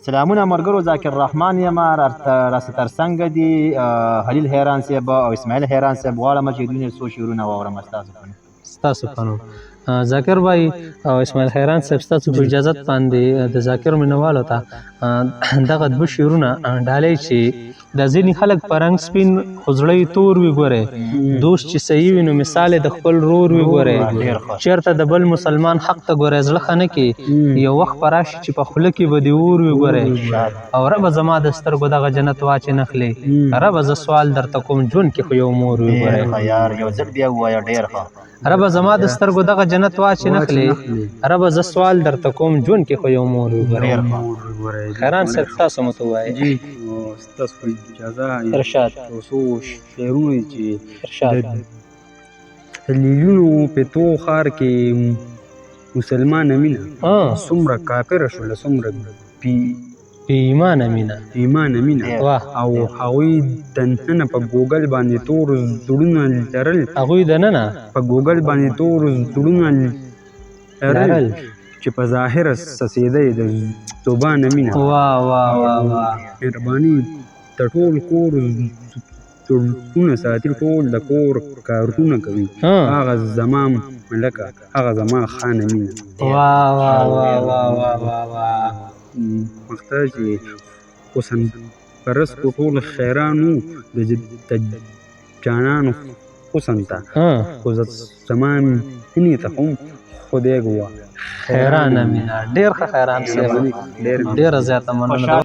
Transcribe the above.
سلامونه ملګرو، ذاکر رحمان یم. راسه ترڅنګ دي خلیل حیران صاحب او اسماعیل حیران صاحب. غواړم چې دوی څو شعرونه واورم ستاسو په نوم. ذاکر بھائی او اسماعیل حیران صاحب، ستاسو په اجازت باندې د ذاکر مینوالو ته دغه دوه شعرونه ډالۍ چې د ځینې خلک په رنګ سپین خو زړه یې تور وي. ګورئ دوست چې صحیح وي نو مثال د خپل رور وي. ګورئ چېرته د بل مسلمان حق ته ګورئ زړه ښه نه کړي، یو وخت به راشي چې په خوله کې به دې اور وي. ګورئ او ربه زما د سترګو دغه جنت واچې نخلې، ربه زه سوال درته کوم ژوند کې خو یو مور وي. ګورئ یو ځل بیا ووایه، ډېر ښه. ربه زما د سترګو دغه جنت واچې نخلې، ربه زه سوال درته کوم ژوند کې خو یو مور وي. ګورئ حیران صاحب تاسو مو ته ووایئ. ستاسو په اجازه ارشاد څو شعرونه چې ارشاد. لیلونو په تو ښار کې مسلمانه مینه څومره کافره شوله، څومره بې ایمانه مینه. او هغوی دننه په ګوګل باندې تور زړونه لرل، هغوی دننه په ګوګل باندې تور زړونه لرل چې په ظاهره سسېده د زبانه مینه. مهرباني د ټول کور زړونه ساتي، ټول د کور کارونه کوي، هغه زما ملکه، هغه زما خانه مینه. مخته چې حسن پرست کو ټول خیرانو د جانانو حسن ته، خو زما مینې ته هم خدای ګواه خیرانه مینه. ډېر ښه خیران صاحب، ډېره زیاته مننه.